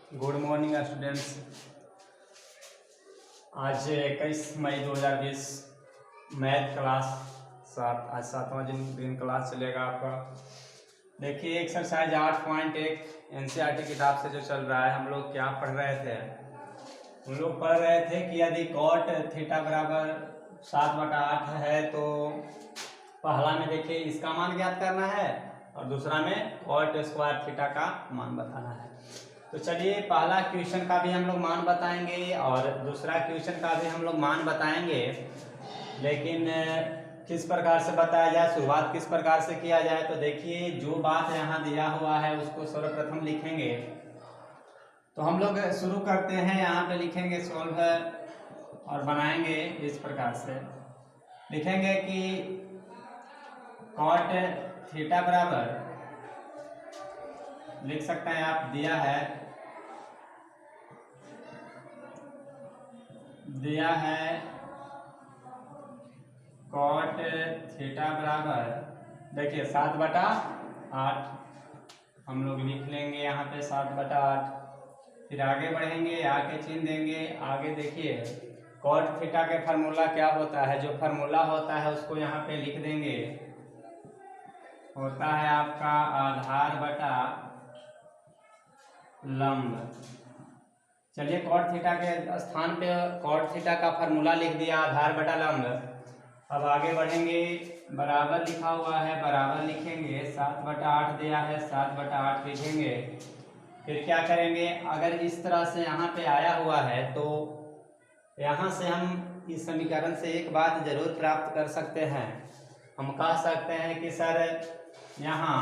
Good morning students. आज 21 मई 2020 math class आज 7वां दिन क्लास चलेगा आपका। देखिए एक्सरसाइज 8.1 एनसीईआरटी किताब से जो चल रहा है, हम लोग क्या पढ़ रहे थे। हम लोग पढ़ रहे थे कि यदि कॉट थीटा बराबर 7/8 है तो पहला में देखिए इसका मान ज्ञात करना है और दूसरा में कॉट स्क्वायर थीटा का मान बताना है। तो चलिए पहला क्वेश्चन का भी हम लोग मान बताएंगे और दूसरा क्वेश्चन का भी हम लोग मान बताएंगे, लेकिन किस प्रकार से बताया जाए, शुरुआत किस प्रकार से किया जाए। तो देखिए जो बात यहाँ दिया हुआ है उसको सर्वप्रथम लिखेंगे। तो हम लोग शुरू करते हैं, यहाँ पे लिखेंगे सॉल्व और बनाएंगे। इस प्रकार से लिखेंगे कि कॉट थीटा बराबर, लिख सकते हैं आप, दिया है कॉट थीटा बराबर, देखिए 7/8 हम लोग लिख लेंगे यहाँ पे 7/8। फिर आगे बढ़ेंगे, आगे चिन्ह देंगे। आगे देखिए कॉट थीटा के फार्मूला क्या होता है, जो फार्मूला होता है उसको यहाँ पे लिख देंगे। होता है आपका आधार बटा लंब। चलिए कॉट थीटा के स्थान पे कॉट थीटा का फार्मूला लिख दिया, आधार बटा लंब। अब आगे बढ़ेंगे, बराबर लिखा हुआ है, बराबर लिखेंगे। 7/8 दिया है, 7/8 लिखेंगे। फिर क्या करेंगे, अगर इस तरह से यहाँ पे आया हुआ है तो यहाँ से हम इस समीकरण से एक बात जरूर प्राप्त कर सकते हैं। हम कह सकते हैं कि सर यहाँ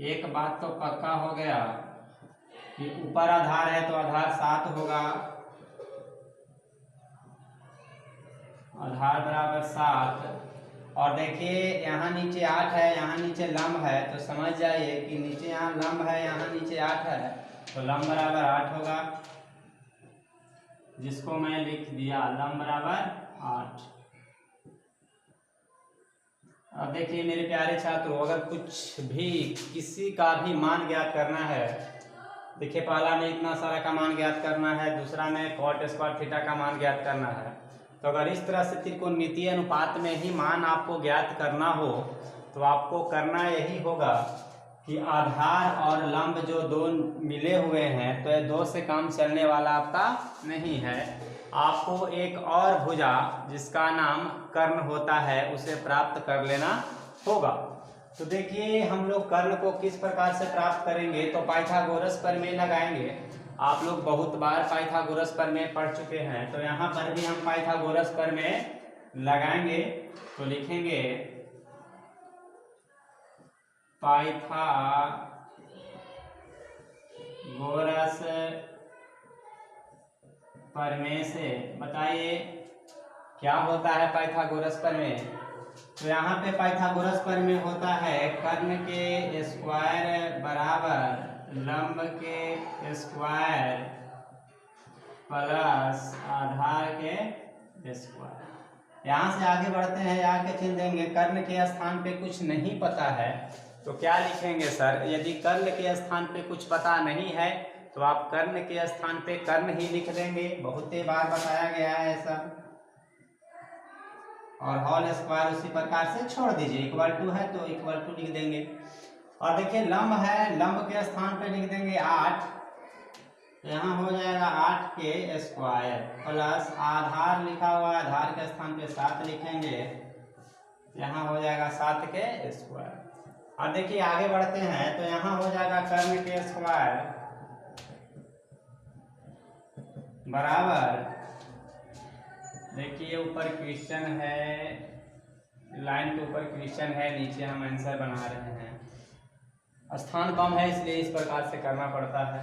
एक बात तो पक्का हो गया कि ऊपर आधार है तो आधार 7 होगा, आधार बराबर 7। और देखिए यहाँ नीचे 8 है, यहाँ नीचे लंब है, तो समझ जाइए कि नीचे यहाँ लंब है, यहाँ नीचे 8 है, तो लंब बराबर 8 होगा, जिसको मैं लिख दिया लंब बराबर 8। अब देखिए मेरे प्यारे छात्रों, अगर कुछ भी किसी का भी मान ज्ञात करना है, देखिए पहला में इतना सारा का मान ज्ञात करना है, दूसरा में कॉट स्क्वायर थीटा का मान ज्ञात करना है। तो अगर इस तरह से त्रिकोणमितीय अनुपात में ही मान आपको ज्ञात करना हो तो आपको करना यही होगा कि आधार और लंब जो दो मिले हुए हैं, तो ये दो से काम चलने वाला आपका नहीं है। आपको एक और भुजा जिसका नाम कर्ण होता है उसे प्राप्त कर लेना होगा। तो देखिए हम लोग कर्ण को किस प्रकार से प्राप्त करेंगे, तो पाइथागोरस प्रमेय लगाएंगे। आप लोग बहुत बार पाइथागोरस प्रमेय पढ़ चुके हैं, तो यहाँ पर भी हम पाइथागोरस प्रमेय लगाएंगे। तो लिखेंगे पाइथागोरस प्रमेय से बताइए क्या होता है पाइथागोरस प्रमेय। तो यहाँ पे पाइथागोरस प्रमेय होता है कर्ण के स्क्वायर बराबर लंब के स्क्वायर प्लस आधार के स्क्वायर। यहाँ से आगे बढ़ते हैं, आगे चिन्ह देंगे। कर्ण के स्थान पे कुछ नहीं पता है तो क्या लिखेंगे सर, यदि कर्ण के स्थान पे कुछ पता नहीं है तो आप कर्ण के स्थान पे कर्ण ही लिख देंगे। बहुत ही बार बताया गया है ऐसा। और होल स्क्वायर उसी प्रकार से छोड़ दीजिए, इक्वल टू है तो इक्वल टू लिख देंगे। और देखिए लंब है, लंब के स्थान पे लिख देंगे 8, तो यहाँ हो जाएगा 8 के स्क्वायर प्लस आधार लिखा हुआ है, आधार के स्थान पे 7 लिखेंगे, यहाँ हो जाएगा 7 के स्क्वायर। और देखिए आगे बढ़ते हैं, तो यहाँ हो जाएगा कर्ण के स्क्वायर बराबर, देखिए ऊपर क्वेश्चन है, लाइन के ऊपर क्वेश्चन है, नीचे हम आंसर बना रहे हैं। स्थान कम है इसलिए इस प्रकार से करना पड़ता है।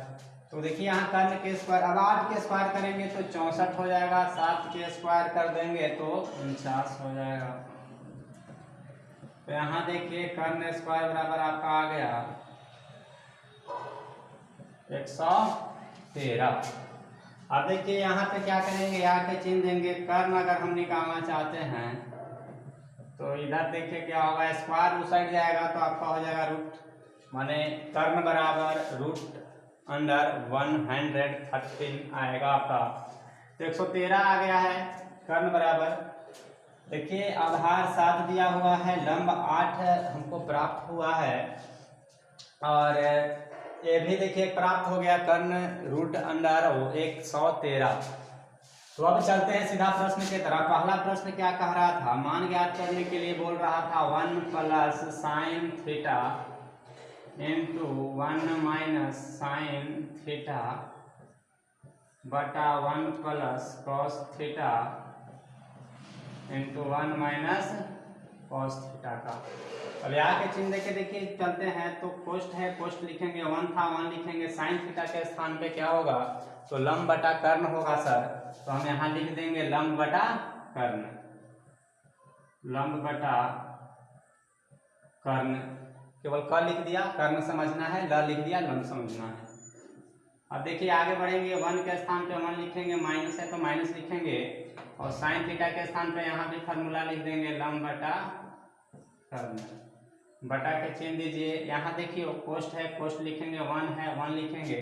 तो देखिए यहाँ कर्ण के स्क्वायर, अब 8 के स्क्वायर करेंगे तो 64 हो जाएगा, 7 के स्क्वायर कर देंगे तो 49 हो जाएगा। तो यहाँ देखिए कर्ण स्क्वायर बराबर आपका आ गया 113। अब देखिए यहाँ पे क्या करेंगे, यहाँ पे चिन्ह देंगे। कर्ण अगर हम निकालना चाहते हैं तो इधर देखिए क्या होगा, स्क्वायर उस साइड जाएगा तो आपका हो जाएगा रूट, माने कर्ण बराबर रूट अंडर 113 आएगा आपका। तो 113 आ गया है कर्ण बराबर। देखिए आधार 7 दिया हुआ है, लंब 8 हमको प्राप्त हुआ है, और ये भी देखिए प्राप्त हो गया कर्ण रूट अंडर 113। तो अब चलते हैं सीधा प्रश्न की तरफ। पहला प्रश्न क्या कह रहा था, मान ज्ञात करने के लिए बोल रहा था 1 plus sine theta into 1 minus sine theta बटा 1 plus cos theta into 1 minus cos theta का। अब यहाँ के चिन्ह देखे देखिए चलते हैं, तो कोष्ट है, कोष्ट लिखेंगे 1 था 1 लिखेंगे, साइन थीटा के स्थान पे क्या होगा, तो लंब बटा कर्ण होगा सर। तो हम यहाँ लिख देंगे लंब बटा कर्ण, लंब बटा कर्ण, केवल क लिख दिया, कर्ण समझना है, ल लिख दिया, लंब समझना है। अब देखिए आगे बढ़ेंगे, 1 के स्थान पे 1 लिखेंगे, माइनस है तो माइनस लिखेंगे, और साइन थीटा के स्थान पे यहाँ भी फार्मूला लिख देंगे लंब बटा कर्ण। बटा के चिन्ह दीजिए, यहाँ देखिए कोष्ट है, कोष्ट लिखेंगे, 1 है 1 लिखेंगे,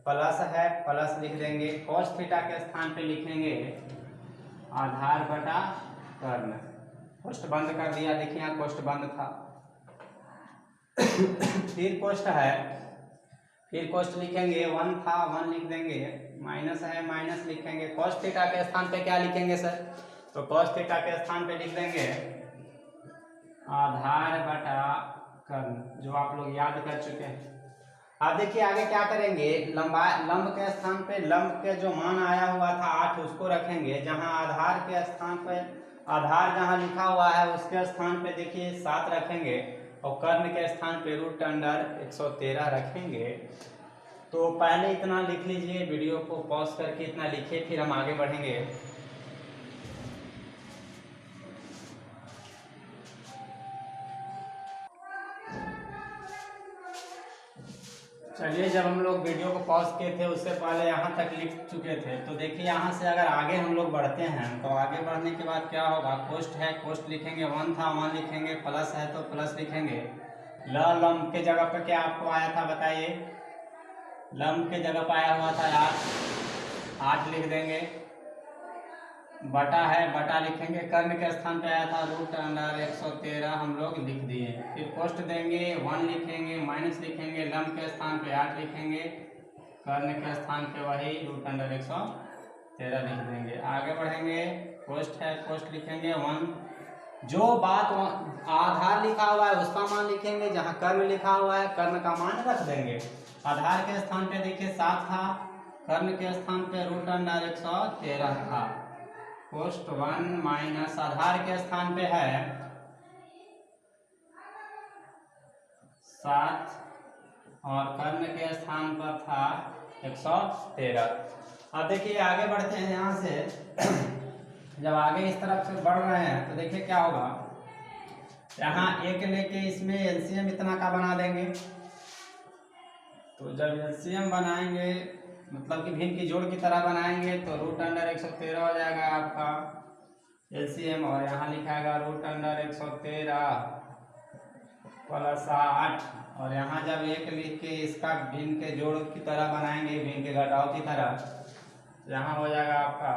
प्लस है प्लस लिख देंगे, कॉस थीटा के स्थान पे लिखेंगे आधार बटा कर्ण। कोष्ट बंद कर दिया, देखिए यहाँ कोष्ट बंद था। फिर कोष्ट है, फिर कोष्ट लिखेंगे, 1 था 1 लिख देंगे, माइनस है माइनस लिखेंगे, कॉस थीटा के स्थान पे क्या लिखेंगे सर, तो कॉस थीटा के स्थान पे लिख देंगे आधार बटा कर्ण, जो आप लोग याद कर चुके हैं। अब देखिए आगे क्या करेंगे, लंब के स्थान पे लंब के जो मान आया हुआ था 8 उसको रखेंगे, जहां आधार के स्थान पे आधार जहां लिखा हुआ है उसके स्थान पे देखिए 7 रखेंगे, और कर्ण के स्थान पे रूट अंडर 113 रखेंगे। तो पहले इतना लिख लीजिए, वीडियो को पॉज करके इतना लिखिए, फिर हम आगे बढ़ेंगे। चलिए, जब हम लोग वीडियो को पॉज किए थे उससे पहले यहाँ तक लिख चुके थे, तो देखिए यहाँ से अगर आगे हम लोग बढ़ते हैं तो आगे बढ़ने के बाद क्या होगा, कोष्ट है कोष्ट लिखेंगे, 1 था 1 लिखेंगे, प्लस है तो प्लस लिखेंगे, लंब के जगह पर क्या आपको आया था बताइए, लंब के जगह पर आया हुआ था 8 लिख देंगे, बटा है बटा लिखेंगे, कर्ण के स्थान पे आया था रूट अंडर 113 हम लोग लिख दिए। फिर कोष्ट देंगे, 1 लिखेंगे, माइनस लिखेंगे, लंब के स्थान पे 8 लिखेंगे, कर्ण के स्थान पे वही रूट अंडर 113 लिख देंगे। आगे बढ़ेंगे, कोष्ट है कोष्ट लिखेंगे, 1 जो बात आधार लिखा हुआ है उसका मान लिखेंगे, जहाँ कर्ण लिखा हुआ है कर्ण का मान रख देंगे। आधार के स्थान पे देखिए 7 था, कर्ण के स्थान पे रूट अंडर 113 था। कोष्ट 1 माइनस आधार के स्थान पे है 7 और कर्ण के स्थान पर था 113। अब देखिए आगे बढ़ते हैं यहाँ से। जब आगे इस तरफ से बढ़ रहे हैं तो देखिए क्या होगा, यहाँ 1 लेके इसमें एलसीएम इतना का बना देंगे। तो जब एलसीएम बनाएंगे मतलब कि भिन्न की जोड़ की तरह बनाएंगे तो रूट अंडर 113 हो जाएगा आपका एलसीएम, और यहाँ लिखाएगा रूट अंडर 113 प्लस 8, और यहाँ जब 1 लिख के इसका भिन्न के जोड़ की तरह बनाएंगे, भिन्न के घटाव की तरह, यहाँ हो जाएगा आपका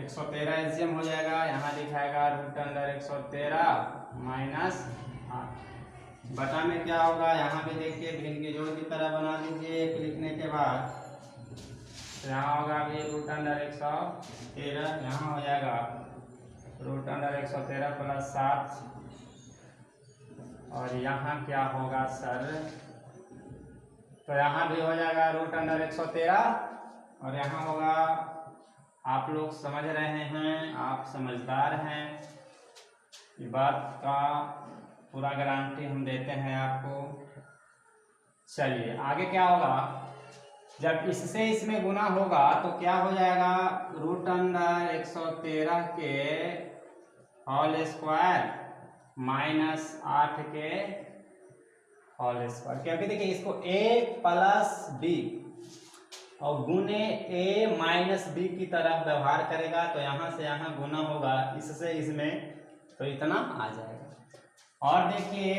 113 एलसीएम हो जाएगा। यहाँ लिखाएगा रूट अंडर 113 माइनस 8, बटा में क्या होगा, यहाँ पे देखिए भिन्न के जोड़ की तरह बना दीजिए 1 लिखने के बाद, तो यहाँ होगा अभी रूट अंडर 113, यहाँ हो जाएगा रूट अंडर 113 प्लस 7, और यहाँ क्या होगा सर, तो यहाँ भी हो जाएगा रूट अंडर 113, और यहाँ होगा, आप लोग समझ रहे हैं, आप समझदार हैं, ये बात का पूरा गारंटी हम देते हैं आपको। चलिए आगे क्या होगा, जब इससे इसमें गुना होगा तो क्या हो जाएगा, रूट अंडर 113 के होल स्क्वायर माइनस 8 के होल स्क्वायर, क्योंकि देखिए इसको a प्लस बी और गुने a माइनस बी की तरफ व्यवहार करेगा, तो यहाँ से यहाँ गुना होगा इससे इसमें, तो इतना आ जाएगा। और देखिए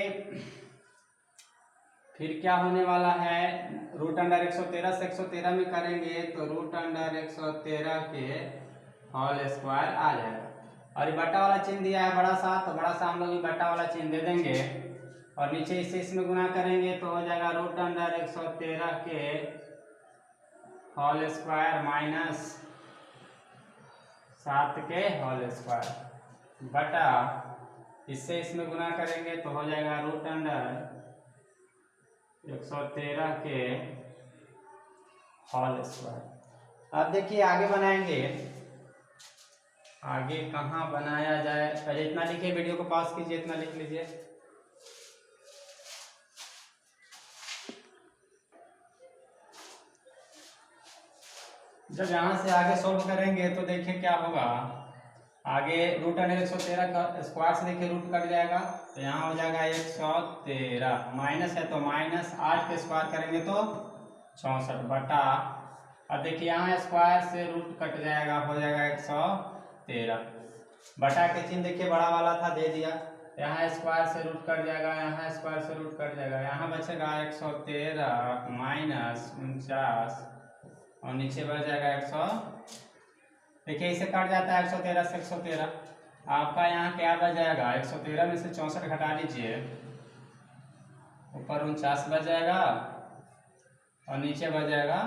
फिर क्या होने वाला है, रूट अंडर 113 से 113 में करेंगे तो रूट अंडर 113 के होल स्क्वायर आ जाएगा। और ये बटा वाला चिन्ह दिया है बड़ा सा, तो बड़ा सा हम लोग ये बटा वाला चिन्ह दे देंगे और नीचे इसे इसमें गुना करेंगे तो हो जाएगा रूट अंडर 113 के होल स्क्वायर माइनस 7 के होल स्क्वायर बटा इससे इसमें गुना करेंगे तो हो जाएगा रूट अंडर 113 के होल स्क्वायर। अब देखिए आगे बनाएंगे, आगे कहाँ बनाया जाए, पहले इतना लिखिए, वीडियो को पॉज कीजिए, इतना लिख लीजिए। जब यहाँ से आगे सोल्व करेंगे तो देखिए क्या होगा, आगे रूट अंडर 113 का स्क्वायर से देखिए रूट कट जाएगा तो यहाँ हो जाएगा 113, माइनस है तो माइनस 8 के स्क्वायर करेंगे तो 64 बटा, अब देखिए यहाँ स्क्वायर से रूट कट जाएगा, हो जाएगा 113 बटा के चिन्ह देखिए बड़ा वाला था दे दिया, यहाँ स्क्वायर से रूट कट जाएगा, यहाँ स्क्वायर से रूट कट जाएगा, यहाँ बचेगा 113 माइनस 49 और नीचे बढ़ जाएगा 100, देखिए इसे कट जाता है 113 से 113, आपका यहाँ क्या बच जाएगा, 113 में से 64 घटा लीजिए, ऊपर 49 बच जाएगा और नीचे बच जाएगा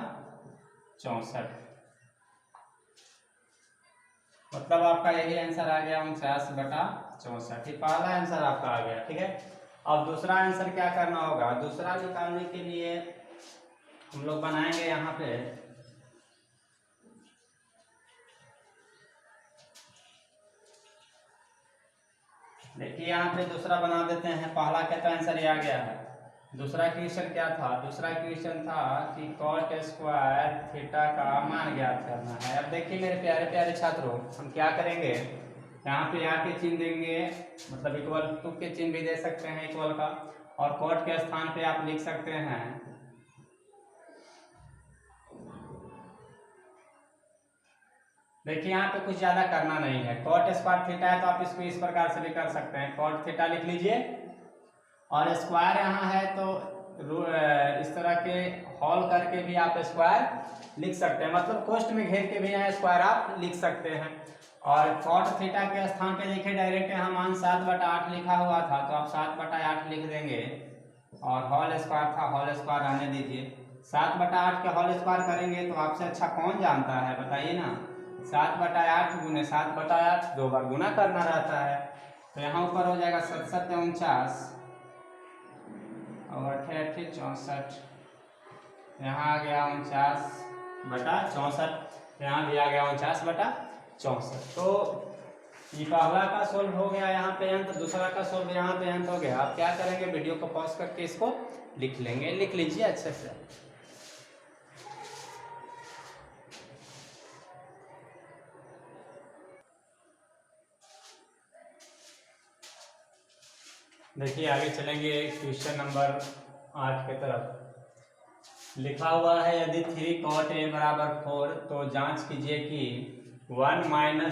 64, मतलब आपका यही आंसर आ गया 49 बटा 64। पहला आंसर आपका आ गया, ठीक है। अब दूसरा आंसर क्या करना होगा, दूसरा निकालने के लिए हम लोग बनाएंगे यहाँ पे, देखिए यहाँ पे दूसरा बना देते हैं, पहला का तो आंसर ये आ गया है। दूसरा क्वेश्चन क्या था, दूसरा क्वेश्चन था कि कॉट स्क्वायर थीटा का मान ज्ञात करना है। अब देखिए मेरे प्यारे प्यारे छात्रों, हम क्या करेंगे, यहाँ पे या के चिन्ह देंगे, मतलब इक्वल टू के चिन्ह भी दे सकते हैं इक्वल का, और कॉट के स्थान पे आप लिख सकते हैं देखिए यहाँ पे कुछ ज्यादा करना नहीं है, कॉट स्क्वायर थीटा है तो आप इसको इस प्रकार से भी कर सकते हैं, कॉट थीटा लिख लीजिए और स्क्वायर यहाँ है तो इस तरह के हॉल करके भी आप स्क्वायर लिख सकते हैं, मतलब कोष्ठ में घेर के भी यहाँ स्क्वायर आप लिख सकते हैं। और कॉट थीटा के स्थान पे देखिए डायरेक्ट यहाँ मान 7/8 लिखा हुआ था तो आप 7/8 लिख देंगे और हॉल स्क्वायर था, हॉल स्क्वायर आने दीजिए, 7/8 के हॉल स्क्वायर करेंगे तो आपसे अच्छा कौन जानता है बताइए ना, 7/8 गुने 7/8 दो बार गुना करना रहता है, तो यहाँ ऊपर हो जाएगा 7 49 और 8 64, यहाँ आ गया 49/64, यहाँ भी आ गया 49/64। तो ये पहला का सोल्व हो गया यहाँ पे अंत, दूसरा का सोल्व यहाँ पे अंत हो गया। आप क्या करेंगे, वीडियो को पॉज करके इसको लिख लेंगे, लिख लीजिए अच्छे से। देखिए आगे चलेंगे क्वेश्चन नंबर 8 की तरफ। लिखा हुआ है यदि 3 cot a बराबर 4 तो जांच कीजिए कि 1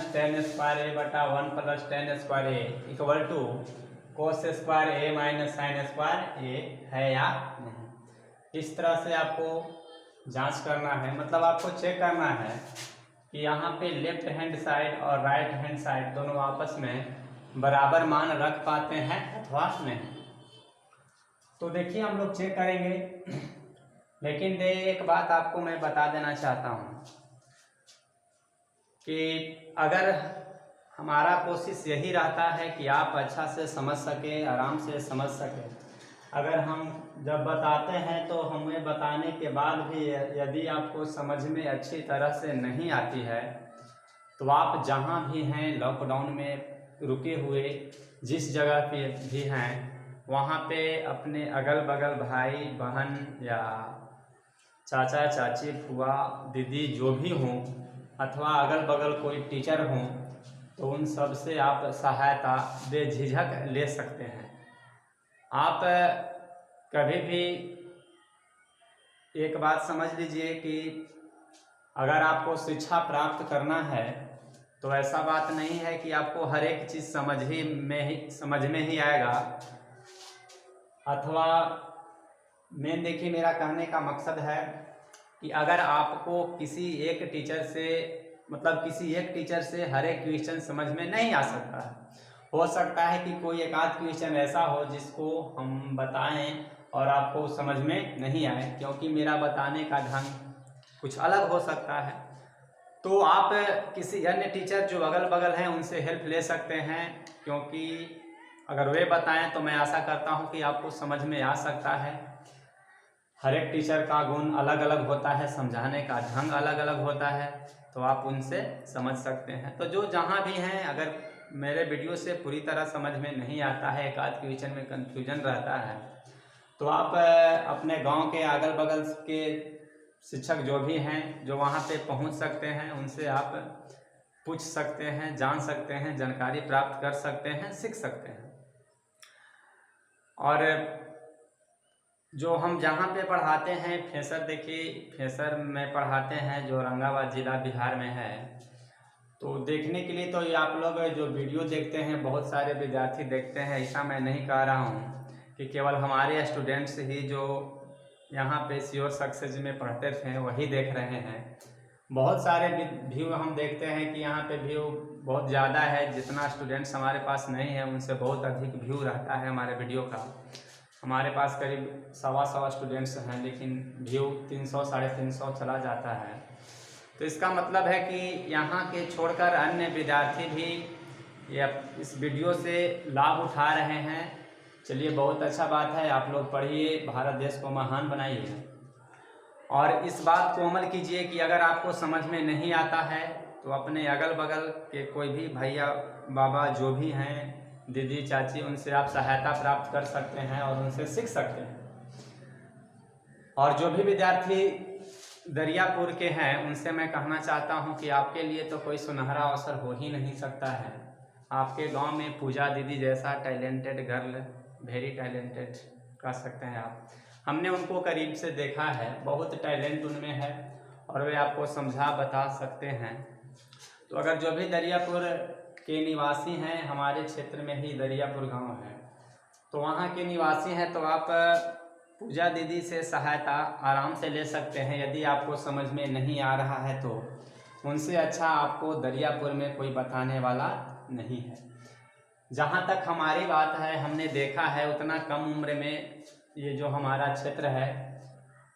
- tan स्क्वायर a बटा 1 + tan square a equal to cos square a - sin square a है या नहीं। इस तरह से आपको जांच करना है, मतलब आपको चेक करना है कि यहाँ पे लेफ्ट हैंड साइड और राइट हैंड साइड दोनों आपस में बराबर मान रख पाते हैं अथवा नहीं। तो देखिए हम लोग चेक करेंगे, लेकिन एक बात आपको मैं बता देना चाहता हूँ कि अगर हमारा कोशिश यही रहता है कि आप अच्छा से समझ सके, आराम से समझ सके, अगर हम जब बताते हैं तो हमें बताने के बाद भी यदि आपको समझ में अच्छी तरह से नहीं आती है तो आप जहाँ भी हैं, लॉकडाउन में रुके हुए जिस जगह पे भी हैं वहाँ पे अपने अगल बगल भाई बहन या चाचा चाची फुआ दीदी जो भी हों अथवा अगल बगल कोई टीचर हों तो उन सब से आप सहायता बेझिझक ले सकते हैं। आप कभी भी एक बात समझ लीजिए कि अगर आपको शिक्षा प्राप्त करना है तो ऐसा बात नहीं है कि आपको हर एक चीज़ समझ में ही आएगा अथवा मेन देखिए मेरा कहने का मकसद है कि अगर आपको किसी एक टीचर से मतलब किसी एक टीचर से हर एक क्वेश्चन समझ में नहीं आ सकता है, हो सकता है कि कोई एक आध क्वेश्चन ऐसा हो जिसको हम बताएं और आपको समझ में नहीं आए, क्योंकि मेरा बताने का ढंग कुछ अलग हो सकता है। तो आप किसी अन्य टीचर जो अगल बगल हैं उनसे हेल्प ले सकते हैं, क्योंकि अगर वे बताएं तो मैं आशा करता हूं कि आपको समझ में आ सकता है। हर एक टीचर का गुण अलग अलग होता है, समझाने का ढंग अलग अलग होता है, तो आप उनसे समझ सकते हैं। तो जो जहाँ भी हैं, अगर मेरे वीडियो से पूरी तरह समझ में नहीं आता है, एक आध क्वेश्चन में कन्फ्यूजन रहता है, तो आप अपने गांव के अगल बगल के शिक्षक जो भी हैं जो वहाँ पे पहुँच सकते हैं, उनसे आप पूछ सकते हैं, जान सकते हैं, जानकारी प्राप्त कर सकते हैं, सीख सकते हैं। और जो हम जहाँ पे पढ़ाते हैं फेसर, देखिए फेसर में पढ़ाते हैं जो औरंगाबाद ज़िला बिहार में है। तो देखने के लिए तो ये आप लोग जो वीडियो देखते हैं बहुत सारे विद्यार्थी देखते हैं, ऐसा मैं नहीं कह रहा हूँ कि केवल हमारे स्टूडेंट्स ही जो यहाँ पे श्योर सक्सेस में पढ़ते थे वही देख रहे हैं। बहुत सारे व्यू हम देखते हैं कि यहाँ पे व्यू बहुत ज़्यादा है, जितना स्टूडेंट्स हमारे पास नहीं है उनसे बहुत अधिक व्यू रहता है हमारे वीडियो का। हमारे पास करीब 125 स्टूडेंट्स हैं, लेकिन व्यू 300 350 चला जाता है। तो इसका मतलब है कि यहाँ के छोड़कर अन्य विद्यार्थी भी या इस वीडियो से लाभ उठा रहे हैं। चलिए बहुत अच्छा बात है, आप लोग पढ़िए, भारत देश को महान बनाइए। और इस बात को अमल कीजिए कि अगर आपको समझ में नहीं आता है तो अपने अगल बगल के कोई भी भैया बाबा जो भी हैं, दीदी चाची, उनसे आप सहायता प्राप्त कर सकते हैं और उनसे सीख सकते हैं। और जो भी विद्यार्थी दरियापुर के हैं उनसे मैं कहना चाहता हूं कि आपके लिए तो कोई सुनहरा अवसर हो ही नहीं सकता है। आपके गांव में पूजा दीदी जैसा टैलेंटेड गर्ल, वेरी टैलेंटेड कह सकते हैं आप, हमने उनको करीब से देखा है, बहुत टैलेंट उनमें है और वे आपको समझा बता सकते हैं। तो अगर जो भी दरियापुर के निवासी हैं, हमारे क्षेत्र में ही दरियापुर गांव है, तो वहाँ के निवासी हैं, तो आप पूजा दीदी से सहायता आराम से ले सकते हैं। यदि आपको समझ में नहीं आ रहा है तो उनसे अच्छा आपको दरियापुर में कोई बताने वाला नहीं है। जहाँ तक हमारी बात है, हमने देखा है उतना कम उम्र में ये जो हमारा क्षेत्र है,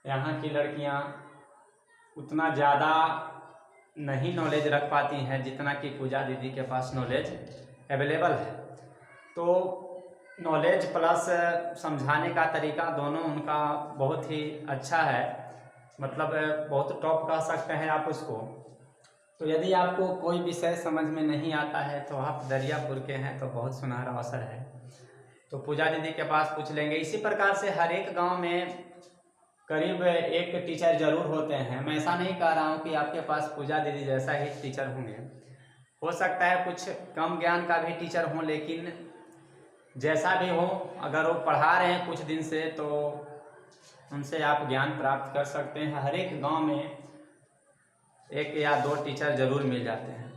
यहाँ की लड़कियाँ उतना ज़्यादा नहीं नॉलेज रख पाती हैं जितना कि पूजा दीदी के पास नॉलेज अवेलेबल है। तो नॉलेज प्लस समझाने का तरीका दोनों उनका बहुत ही अच्छा है, मतलब बहुत टॉप कह सकते हैं आप उसको। तो यदि आपको कोई विषय समझ में नहीं आता है तो आप दरियापुर के हैं तो बहुत सुनहरा अवसर है, तो पूजा दीदी के पास पूछ लेंगे। इसी प्रकार से हर एक गांव में करीब एक टीचर जरूर होते हैं। मैं ऐसा नहीं कह रहा हूं कि आपके पास पूजा दीदी जैसा ही टीचर होंगे, हो सकता है कुछ कम ज्ञान का भी टीचर हो, लेकिन जैसा भी हो, अगर वो पढ़ा रहे हैं कुछ दिन से तो उनसे आप ज्ञान प्राप्त कर सकते हैं। हर एक गांव में एक या दो टीचर जरूर मिल जाते हैं।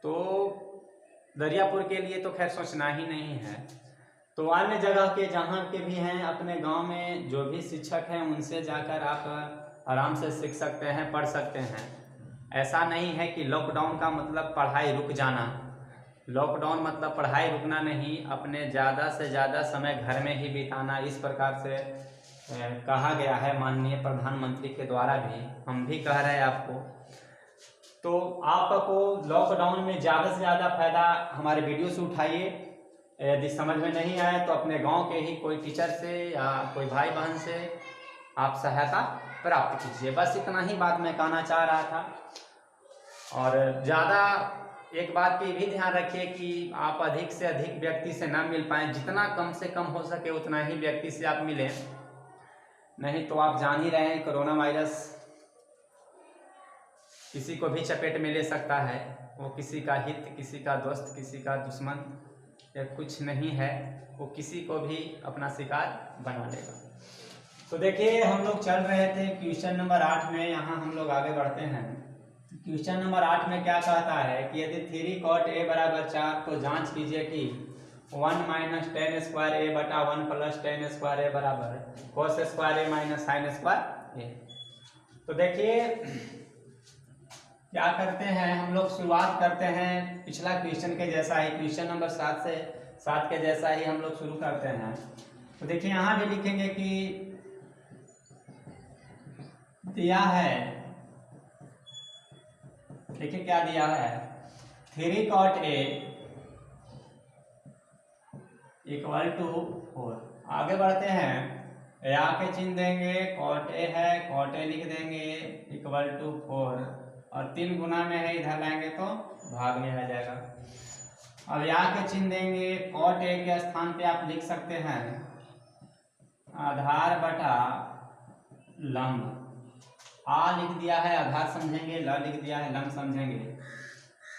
तो दरियापुर के लिए तो खैर सोचना ही नहीं है। तो अन्य जगह के जहाँ के भी हैं, अपने गांव में जो भी शिक्षक हैं उनसे जाकर आप आराम से सीख सकते हैं, पढ़ सकते हैं। ऐसा नहीं है कि लॉकडाउन का मतलब पढ़ाई रुक जाना, लॉकडाउन मतलब पढ़ाई रुकना नहीं, अपने ज़्यादा से ज़्यादा समय घर में ही बिताना, इस प्रकार से कहा गया है माननीय प्रधानमंत्री के द्वारा भी, हम भी कह रहे हैं आपको। तो आपको लॉकडाउन में ज़्यादा से ज़्यादा फायदा हमारे वीडियो से उठाइए। यदि समझ में नहीं आए तो अपने गांव के ही कोई टीचर से या कोई भाई बहन से आप सहायता प्राप्त कीजिए। बस इतना ही बात मैं कहना चाह रहा था। और ज़्यादा एक बात की भी ध्यान रखिए कि आप अधिक से अधिक व्यक्ति से ना मिल पाएँ, जितना कम से कम हो सके उतना ही व्यक्ति से आप मिलें, नहीं तो आप जान ही रहे हैं कोरोना वायरस किसी को भी चपेट में ले सकता है। वो किसी का हित, किसी का दोस्त, किसी का दुश्मन या कुछ नहीं है, वो किसी को भी अपना शिकार बना लेगा। तो देखिए हम लोग चल रहे थे क्वेश्चन नंबर 8 में, यहाँ हम लोग आगे बढ़ते हैं। क्वेश्चन नंबर 8 में क्या कहता है कि यदि 3 cot a = 4 तो जांच कीजिए कि 1 माइनस टेन स्क्वायर ए बटा 1 प्लस टेन स्क्वायर ए बराबर कोस square A minus sine square ए। तो देखिए क्या करते हैं हम लोग, शुरुआत करते हैं पिछला क्वेश्चन के जैसा ही, क्वेश्चन नंबर 7 के जैसा ही हम लोग शुरू करते हैं। तो देखिए यहाँ भी लिखेंगे कि दिया है, देखिए क्या दिया है 3 cot A इक्वल टू 4। आगे बढ़ते हैं, या के चिन्ह देंगे, cot A है cot A लिख देंगे इक्वल टू 4 और 3 गुना में है, इधर लाएंगे तो भाग में आ जाएगा। अब या के चिन्ह देंगे, cot A के स्थान पे आप लिख सकते हैं आधार बटा लंब। आ लिख दिया है आधार समझेंगे, ल लिख दिया है लंब समझेंगे।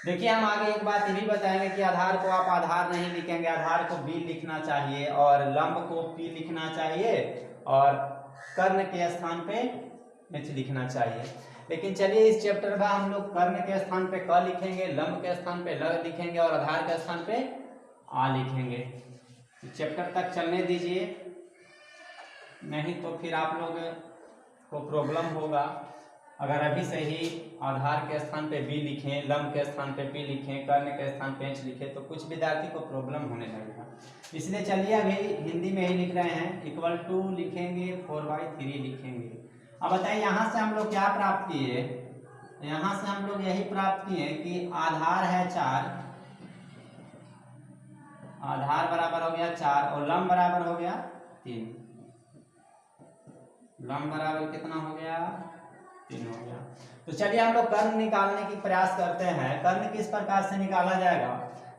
देखिए हम आगे एक बात ये भी बताएंगे कि आधार को आप आधार नहीं लिखेंगे, आधार को बी लिखना चाहिए और लंब को पी लिखना चाहिए और कर्ण के स्थान पे एच लिखना चाहिए। लेकिन चलिए इस चैप्टर में हम लोग कर्ण के स्थान पे क लिखेंगे, लंब के स्थान पे ल लिखेंगे और आधार के स्थान पे आ लिखेंगे। चैप्टर तक चलने दीजिए, नहीं तो फिर आप लोग को प्रॉब्लम होगा। अगर अभी से ही आधार के स्थान पे बी लिखें, लंब के स्थान पे पी लिखें, कर्ण के स्थान पे एच लिखें तो कुछ विद्यार्थी को प्रॉब्लम होने लगेगा। इसलिए चलिए अभी हिंदी में ही लिख रहे हैं, इक्वल टू लिखेंगे 4/3 लिखेंगे। अब बताइए यहाँ से हम लोग क्या प्राप्त किए, यहाँ से हम लोग यही प्राप्त किए कि आधार है 4, आधार बराबर हो गया 4 और लंब बराबर हो गया 3। लंब बराबर कितना हो गया 3 हो गया। तो चलिए हम लोग कर्ण निकालने की प्रयास करते हैं। कर्ण किस प्रकार से निकाला जाएगा,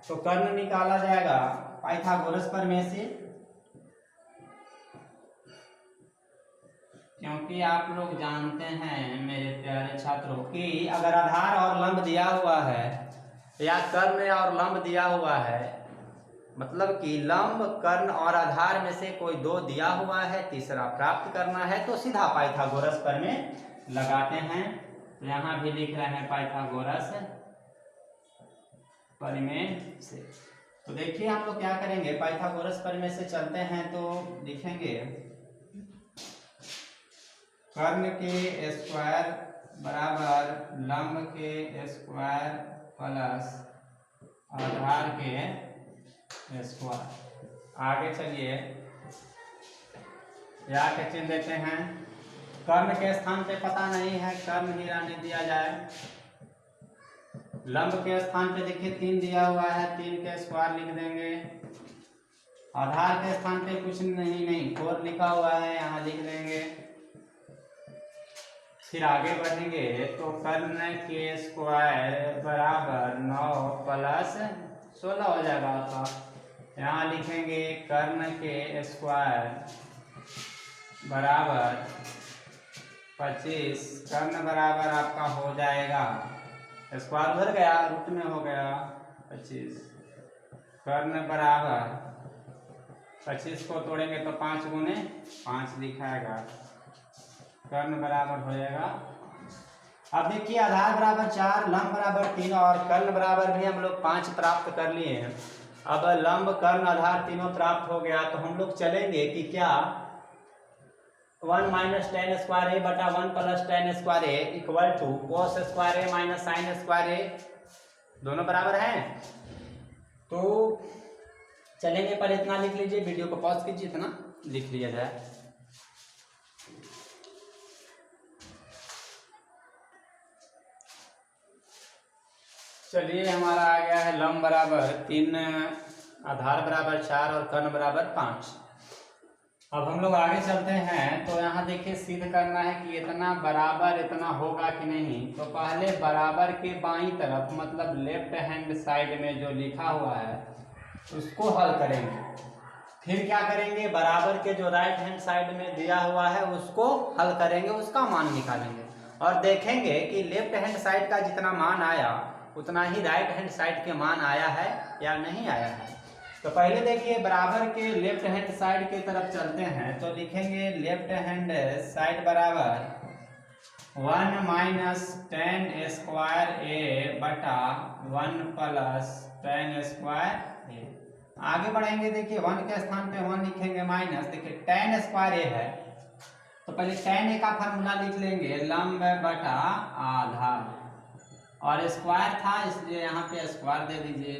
तो कर्ण निकाला जाएगा पाइथागोरस प्रमेय से, क्योंकि आप लोग जानते हैं मेरे प्यारे छात्रों कि अगर आधार और लंब दिया हुआ है या कर्ण और लंब दिया हुआ है, मतलब कि लंब कर्ण और आधार में से कोई 2 दिया हुआ है, तीसरा प्राप्त करना है, तो सीधा पाइथागोरस प्रमेय लगाते हैं। तो यहाँ भी लिख रहे हैं पाइथागोरस प्रमेय से। तो देखिए हम लोग क्या करेंगे, पाइथागोरस प्रमेय से चलते हैं तो लिखेंगे कर्ण के स्क्वायर बराबर लंब के स्क्वायर प्लस आधार के स्क्वायर। आगे चलिए या के चिन्ह देते हैं, कर्ण के स्थान पे पता नहीं है, कर्ण ही रहने दिया जाए। लंब के स्थान पे देखिए 3 दिया हुआ है, 3 के स्क्वायर लिख देंगे। आधार के स्थान पे कुछ नहीं 4 लिखा हुआ है, यहाँ लिख देंगे। फिर आगे बढ़ेंगे तो कर्ण के स्क्वायर बराबर 9 प्लस 16 हो जाएगा आपका। यहाँ लिखेंगे कर्ण के स्क्वायर बराबर 25, कर्ण बराबर आपका हो जाएगा, स्क्वायर उधर गया रूट में हो गया 25, कर्ण बराबर 25 को तोड़ेंगे तो 5 गुने 5 लिखाएगा, कर्ण बराबर हो जाएगा। अब देखिए आधार बराबर 4, लंब बराबर 3 और कर्ण बराबर भी हम लोग 5 प्राप्त कर लिए हैं। अब लंब कर्ण आधार तीनों प्राप्त हो गया तो हम लोग चलेंगे कि क्या 1 माइनस टेन स्क्वायर ए बटा 1 plus tan square A equal to cos square A minus sine square A, दोनों बराबर हैं। तो चलेंगे, पर इतना लिख लीजिए, वीडियो को पॉज कीजिए, इतना लिख लिया जाए। चलिए हमारा आ गया है लंब बराबर 3, आधार बराबर 4 और कर्ण बराबर 5। अब हम लोग आगे चलते हैं तो यहाँ देखिए सिद्ध करना है कि इतना बराबर इतना होगा कि नहीं। तो पहले बराबर के बाईं तरफ मतलब लेफ्ट हैंड साइड में जो लिखा हुआ है उसको हल करेंगे। फिर क्या करेंगे, बराबर के जो राइट हैंड साइड में दिया हुआ है उसको हल करेंगे, उसका मान निकालेंगे और देखेंगे कि लेफ्ट हैंड साइड का जितना मान आया उतना ही राइट हैंड साइड के मान आया है या नहीं आया है। तो पहले देखिए बराबर के लेफ्ट हैंड साइड की तरफ चलते हैं तो लिखेंगे लेफ्ट हैंड साइड बराबर 1 माइनस टेन स्क्वायर ए बटा 1 प्लस टेन स्क्वायर ए। आगे बढ़ेंगे, देखिए 1 के स्थान पे 1 लिखेंगे माइनस, देखिए tan स्क्वायर ए है तो पहले tan ए का फार्मूला लिख लेंगे, लंब बटा आधार, और स्क्वायर था इसलिए यहाँ पे स्क्वायर दे दीजिए,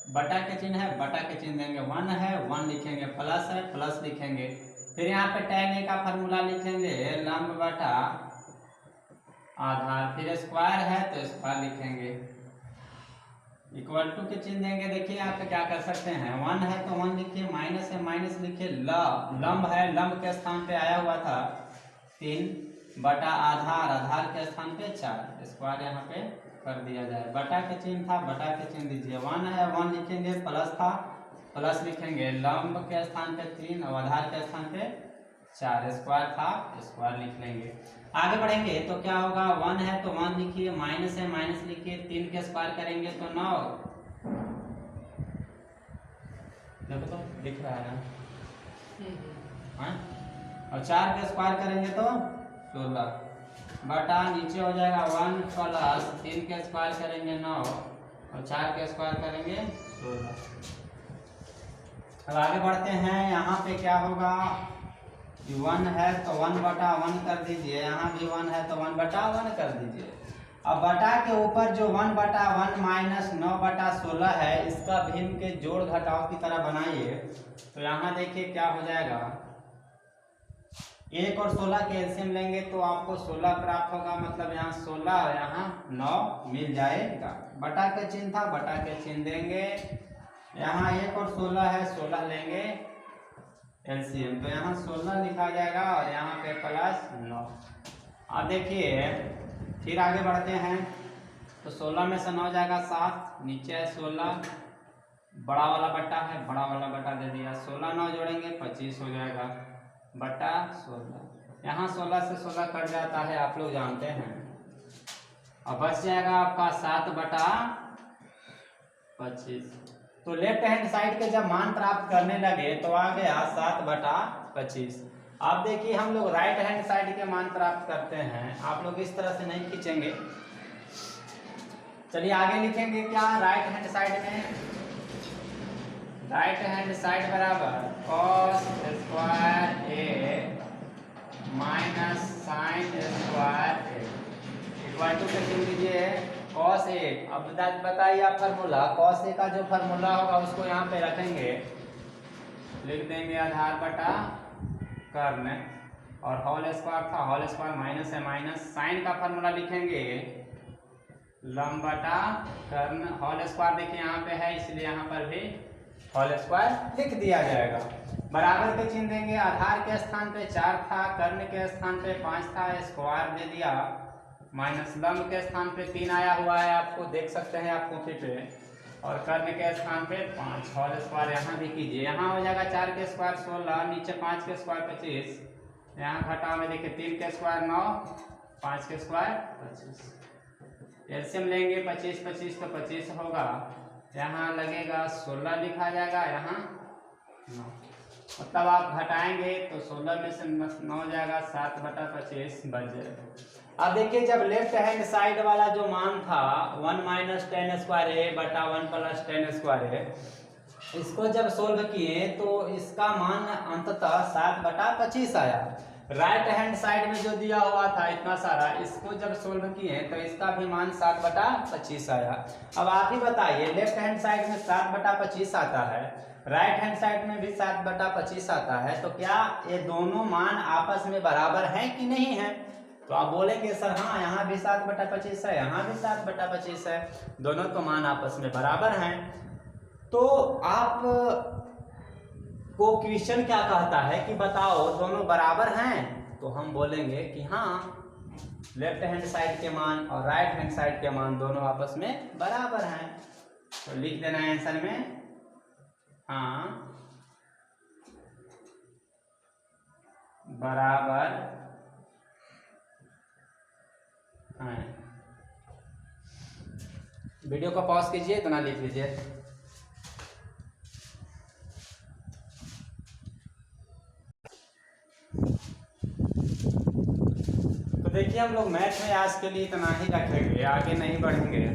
बटा के चिन्ह है बटा के चिन्ह देंगे, 1 है 1 लिखेंगे, प्लस है प्लस लिखेंगे, फिर यहाँ पे tan ए का फार्मूला लिखेंगे लंब बटा आधार, फिर स्क्वायर है तो स्क्वायर लिखेंगे, इक्वल टू के चिन्ह देंगे। देखिए यहाँ पे क्या कर सकते हैं, 1 है तो 1 लिखिए, माइनस है माइनस लिखिए, लंब है लंब के स्थान पे आया हुआ था 3 बटा आधार, आधार के स्थान पे 4, स्क्वायर यहाँ पे कर दिया जाए, बटा के चिन्ह था बटा के चिन्ह दीजिए, 1 है 1 लिखेंगे, प्लस था प्लस लिखेंगे, लंब के स्थान पे 3 और आधार के स्थान पे 4, स्क्वायर था स्क्वायर लिख लेंगे। आगे बढ़ेंगे तो क्या होगा, 1 है तो 1 लिखिए, माइनस है माइनस लिखिए, 3 के स्क्वायर करेंगे तो 9, देखो तो दिख रहा है ना, और 4 के स्क्वायर करेंगे तो 16, बटा नीचे हो जाएगा 1 प्लस 3 के स्क्वायर करेंगे 9 और 4 के स्क्वायर करेंगे 16। अब आगे बढ़ते हैं, यहाँ पे क्या होगा, 1 है तो 1 बटा 1 कर दीजिए, यहाँ भी 1 है तो 1 बटा 1 कर दीजिए। अब बटा के ऊपर जो 1 बटा 1 माइनस 9 बटा 16 है, इसका भिन्न के जोड़ घटाव की तरह बनाइए, तो यहाँ देखिए क्या हो जाएगा, 1 और 16 के एलसीएम लेंगे तो आपको 16 प्राप्त होगा, मतलब यहाँ 16 और यहाँ 9 मिल जाएगा, बटा के चिन्ह था बटा के चिन्ह देंगे, यहाँ 1 और 16 है 16 लेंगे एलसीएम, तो यहाँ 16 लिखा जाएगा और यहाँ पे प्लस 9। अब देखिए फिर आगे बढ़ते हैं, तो 16 में से 9 जाएगा 7, नीचे है 16, बड़ा वाला बटा है बड़ा वाला बटा दे दिया, 16 9 जोड़ेंगे 25 हो जाएगा, बटा 16, यहाँ 16 से 16 कट जाता है आप लोग जानते हैं, अब बच जाएगा आपका 7 बटा 25। तो लेफ्ट हैंड साइड के जब मान प्राप्त करने लगे तो आ गया 7 बटा 25। अब देखिए हम लोग राइट हैंड साइड के मान प्राप्त करते हैं, आप लोग इस तरह से नहीं खींचेंगे, चलिए आगे लिखेंगे क्या, राइट हैंड साइड में, राइट हैंड साइड बराबर cos square A minus sine square A, equal to के चिन्ह दीजिए cos ए। अब बताइए आप फार्मूला, cos ए का जो फार्मूला होगा उसको यहाँ पे रखेंगे, लिख देंगे आधार बटा कर्ण, और होल स्क्वायर था होल स्क्वायर, माइनस है माइनस, साइन का फार्मूला लिखेंगे लंब बटा कर्ण, होल स्क्वायर देखिए यहाँ पे है इसलिए यहाँ पर भी होल स्क्वायर लिख दिया जाएगा, बराबर के चिन्ह देंगे, आधार के स्थान पे 4 था, कर्ण के स्थान पे 5 था, स्क्वायर दे दिया, माइनस लंब के स्थान पे 3 आया हुआ है, आपको देख सकते हैं आप कॉपी पे, और कर्ण के स्थान पे 5, होल स्क्वायर यहाँ भी कीजिए, यहाँ हो जाएगा 4 के स्क्वायर 16, नीचे 5 के स्क्वायर 25, यहाँ घटाव में देखिए 3 के स्क्वायर 9, 5 के स्क्वायर 25, एलसीएम लेंगे 25 25 तो 25 होगा, यहाँ लगेगा 16 लिखा जाएगा, यहाँ 9, मतलब आप घटाएंगे तो 16 में से 9 जाएगा, 7 बटा 25 बच जाएगा। अब देखिए जब लेफ्ट हैंड साइड वाला जो मान था 1 माइनस टेन स्क्वायर ए बटा 1 प्लस टेन स्क्वायर ए, इसको जब सोल्व किए तो इसका मान अंततः 7 बटा 25 आया। राइट हैंड साइड में जो दिया हुआ था इतना सारा, इसको जब सोल्व किए तो इसका भी मान 7 बटा 25 आया। अब आप ही बताइए, लेफ्ट हैंड साइड में 7 बटा 25 आता है, राइट हैंड साइड में भी 7 बटा 25 आता है, तो क्या ये दोनों मान आपस में बराबर हैं कि नहीं है? तो आप बोलेंगे सर हाँ, यहाँ भी 7 बटा 25 है, यहाँ भी 7 बटा 25 है, दोनों तो मान आपस में बराबर हैं। तो आप को क्वेश्चन क्या कहता है कि बताओ दोनों बराबर हैं, तो हम बोलेंगे कि हाँ, लेफ्ट हैंड साइड के मान और राइट हैंड साइड के मान दोनों आपस में बराबर हैं। तो लिख देना है आंसर में हाँ बराबर हैं। वीडियो को पॉज कीजिए, इतना लिख लीजिए। तो देखिए हम लोग मैथ में आज के लिए इतना ही रखेंगे, आगे नहीं बढ़ेंगे।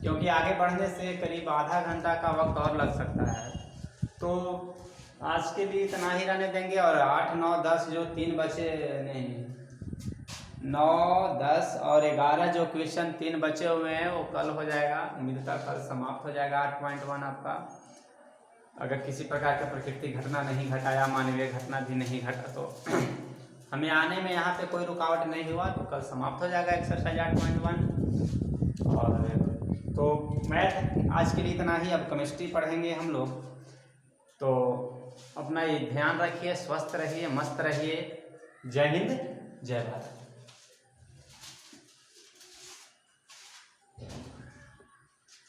क्योंकि आगे बढ़ने से करीब आधा घंटा का वक्त और लग सकता है। तो आज के लिए इतना ही रहने देंगे। और 8, 9, 10 जो 3 बचे, नहीं 9, 10 और 11 जो क्वेश्चन 3 बचे हुए हैं वो कल हो जाएगा। उम्मीद था कल समाप्त हो जाएगा 8.1 आपका। अगर किसी प्रकार का प्राकृतिक घटना नहीं घटा या मानवीय घटना भी नहीं घटा तो हमें आने में यहाँ पे कोई रुकावट नहीं हुआ तो कल समाप्त हो जाएगा एक्सरसाइज 8.1। और तो मैथ आज के लिए इतना ही। अब केमिस्ट्री पढ़ेंगे हम लोग। तो अपना ये ध्यान रखिए, स्वस्थ रहिए, मस्त रहिए। जय हिंद, जय भारत।